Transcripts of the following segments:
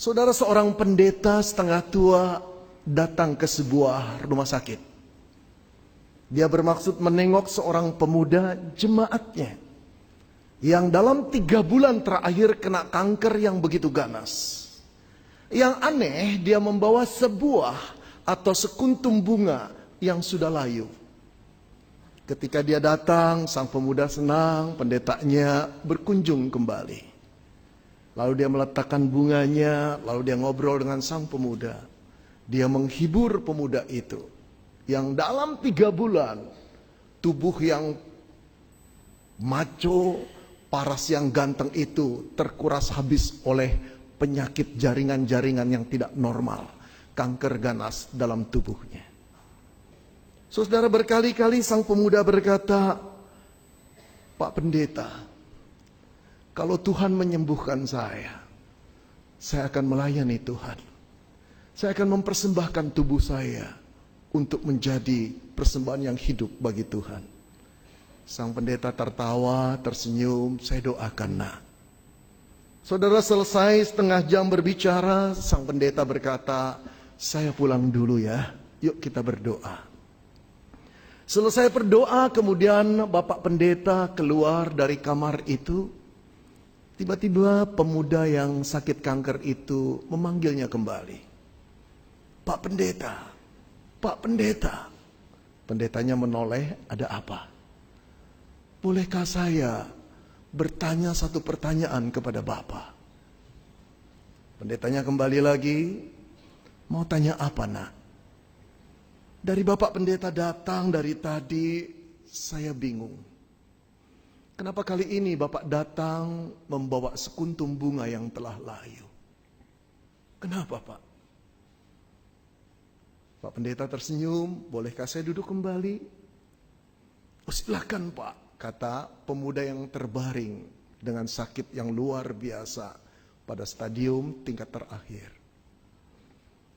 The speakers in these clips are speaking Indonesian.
Saudara, seorang pendeta setengah tua datang ke sebuah rumah sakit. Dia bermaksud menengok seorang pemuda jemaatnya yang dalam 3 bulan terakhir kena kanker yang begitu ganas. Yang aneh, dia membawa sebuah atau sekuntum bunga yang sudah layu. Ketika dia datang, sang pemuda senang, pendetanya berkunjung kembali. Lalu dia meletakkan bunganya, lalu dia ngobrol dengan sang pemuda. Dia menghibur pemuda itu, yang dalam 3 bulan, tubuh yang maco, paras yang ganteng itu terkuras habis oleh penyakit jaringan-jaringan yang tidak normal. Kanker ganas dalam tubuhnya. Saudara, berkali-kali sang pemuda berkata, "Pak Pendeta, kalau Tuhan menyembuhkan saya akan melayani Tuhan. Saya akan mempersembahkan tubuh saya untuk menjadi persembahan yang hidup bagi Tuhan." Sang pendeta tertawa, tersenyum, "Saya doakan, nak." Saudara, selesai setengah jam berbicara, sang pendeta berkata, "Saya pulang dulu ya, yuk kita berdoa." Selesai berdoa, kemudian Bapak Pendeta keluar dari kamar itu. Tiba-tiba pemuda yang sakit kanker itu memanggilnya kembali. "Pak Pendeta, Pak Pendeta." Pendetanya menoleh, "Ada apa?" "Bolehkah saya bertanya satu pertanyaan kepada Bapak?" Pendetanya kembali lagi, "Mau tanya apa, nak?" "Dari Bapak Pendeta datang dari tadi, saya bingung. Kenapa kali ini Bapak datang membawa sekuntum bunga yang telah layu? Kenapa, Pak?" Pak Pendeta tersenyum, "Bolehkah saya duduk kembali?" "Oh, silakan, Pak," kata pemuda yang terbaring dengan sakit yang luar biasa pada stadium tingkat terakhir.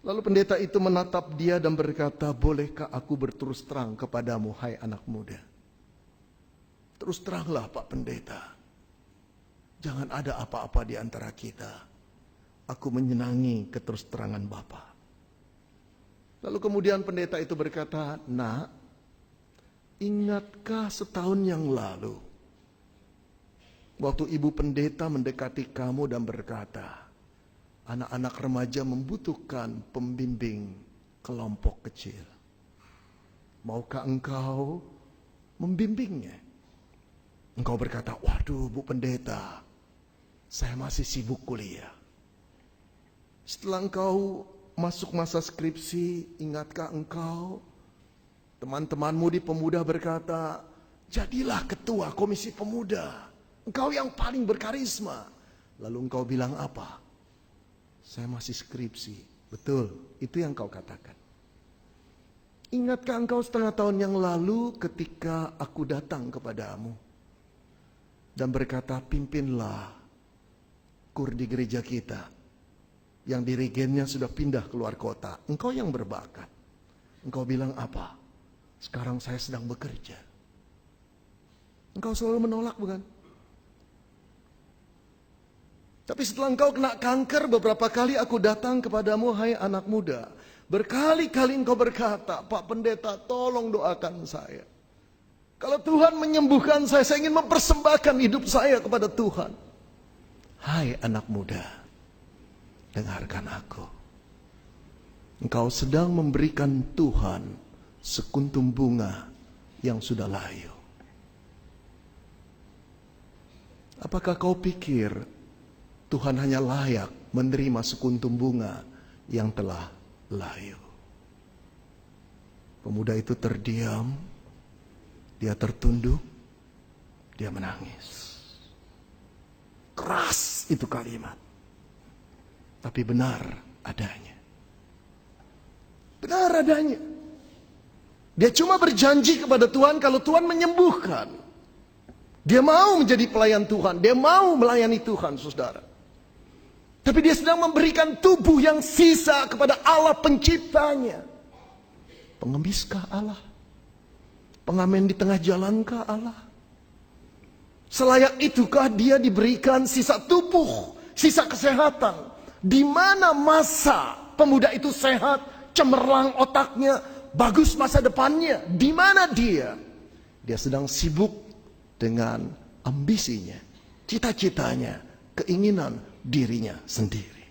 Lalu pendeta itu menatap dia dan berkata, "Bolehkah aku berterus terang kepadamu, hai anak muda?" "Terus teranglah, Pak Pendeta. Jangan ada apa-apa di antara kita. Aku menyenangi keterus terangan Bapak." Lalu kemudian pendeta itu berkata, "Nak, ingatkah setahun yang lalu, waktu ibu pendeta mendekati kamu dan berkata, anak-anak remaja membutuhkan pembimbing kelompok kecil. Maukah engkau membimbingnya?" Engkau berkata, "Waduh, Bu Pendeta, saya masih sibuk kuliah." Setelah engkau masuk masa skripsi, ingatkah engkau teman-temanmu di pemuda berkata, "Jadilah ketua komisi pemuda. Engkau yang paling berkarisma." Lalu engkau bilang apa? "Saya masih skripsi." Betul, itu yang kau katakan. Ingatkah engkau setengah tahun yang lalu ketika aku datang kepadamu dan berkata, "Pimpinlah kur di gereja kita yang dirigennya sudah pindah keluar kota. Engkau yang berbakat." Engkau bilang apa? "Sekarang saya sedang bekerja." Engkau selalu menolak, bukan? Tapi setelah engkau kena kanker, beberapa kali aku datang kepadamu, hai anak muda. Berkali-kali engkau berkata, "Pak Pendeta, tolong doakan saya. Kalau Tuhan menyembuhkan saya ingin mempersembahkan hidup saya kepada Tuhan." Hai anak muda, dengarkan aku. Engkau sedang memberikan Tuhan sekuntum bunga yang sudah layu. Apakah kau pikir Tuhan hanya layak menerima sekuntum bunga yang telah layu? Pemuda itu terdiam, dia tertunduk, dia menangis. Keras itu kalimat, tapi benar adanya. Benar adanya. Dia cuma berjanji kepada Tuhan kalau Tuhan menyembuhkan. Dia mau menjadi pelayan Tuhan, dia mau melayani Tuhan, saudara. Tapi dia sedang memberikan tubuh yang sisa kepada Allah penciptanya. Pengemis-kah Allah? Pengamen di tengah jalankah Allah? Selayak itukah dia diberikan sisa tubuh, sisa kesehatan, Di mana masa pemuda itu sehat, cemerlang otaknya, bagus masa depannya? Di mana dia? Dia sedang sibuk dengan ambisinya, cita-citanya, keinginan dirinya sendiri.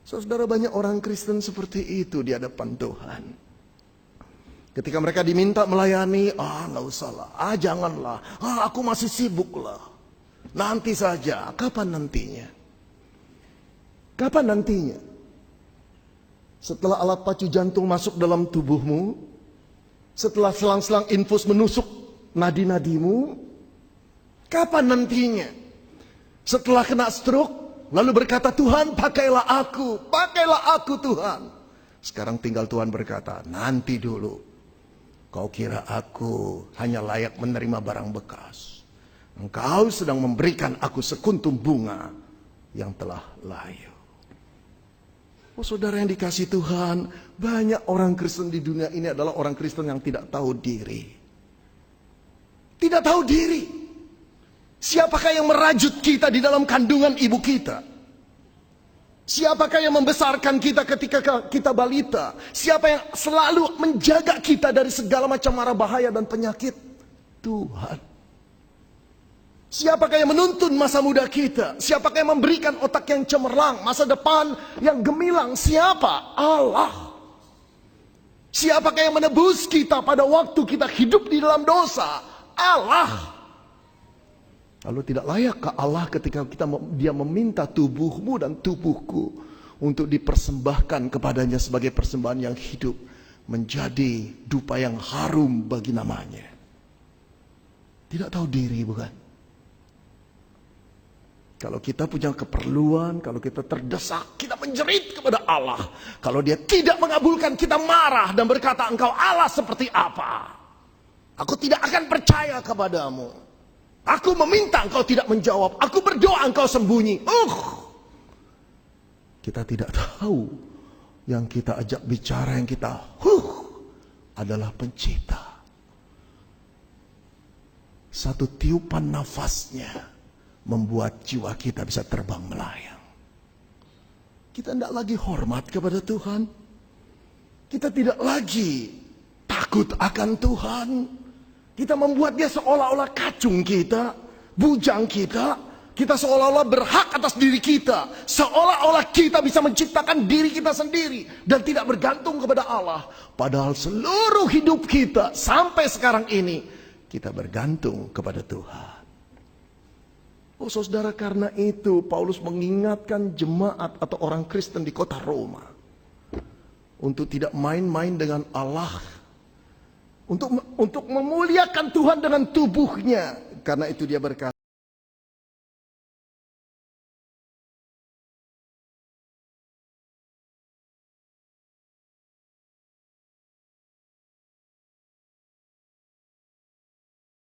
Saudara, banyak orang Kristen seperti itu di hadapan Tuhan. Ketika mereka diminta melayani, nggak usah lah, janganlah, aku masih sibuk lah, nanti saja. Kapan nantinya? Kapan nantinya? Setelah alat pacu jantung masuk dalam tubuhmu, setelah selang-selang infus menusuk nadi-nadimu, kapan nantinya? Setelah kena stroke, lalu berkata, Tuhan pakailah aku Tuhan. Sekarang tinggal Tuhan berkata, nanti dulu. Kau kira aku hanya layak menerima barang bekas. Engkau sedang memberikan aku sekuntum bunga yang telah layu. Oh saudara yang dikasihi Tuhan, banyak orang Kristen di dunia ini adalah orang Kristen yang tidak tahu diri. Tidak tahu diri. Siapakah yang merajut kita di dalam kandungan ibu kita? Siapakah yang membesarkan kita ketika kita balita? Siapa yang selalu menjaga kita dari segala macam mara bahaya dan penyakit? Tuhan. Siapakah yang menuntun masa muda kita? Siapakah yang memberikan otak yang cemerlang, masa depan yang gemilang? Siapa? Allah. Siapakah yang menebus kita pada waktu kita hidup di dalam dosa? Allah. Lalu tidak layakkah Allah ketika dia meminta tubuhmu dan tubuhku untuk dipersembahkan kepadanya sebagai persembahan yang hidup, menjadi dupa yang harum bagi namanya? Tidak tahu diri, bukan? Kalau kita punya keperluan, kalau kita terdesak, kita menjerit kepada Allah. Kalau dia tidak mengabulkan, kita marah dan berkata, engkau Allah seperti apa? Aku tidak akan percaya kepadamu. Aku meminta, engkau tidak menjawab. Aku berdoa, engkau sembunyi. Kita tidak tahu yang kita ajak bicara, yang kita adalah pencipta. Satu tiupan nafasnya membuat jiwa kita bisa terbang melayang. Kita tidak lagi hormat kepada Tuhan. Kita tidak lagi takut akan Tuhan. Kita membuat dia seolah-olah kacung kita, bujang kita. Kita seolah-olah berhak atas diri kita. Seolah-olah kita bisa menciptakan diri kita sendiri dan tidak bergantung kepada Allah. Padahal seluruh hidup kita sampai sekarang ini, kita bergantung kepada Tuhan. Oh saudara, karena itu Paulus mengingatkan jemaat atau orang Kristen di kota Roma untuk tidak main-main dengan Allah. Untuk memuliakan Tuhan dengan tubuhnya. Karena itu dia berkata,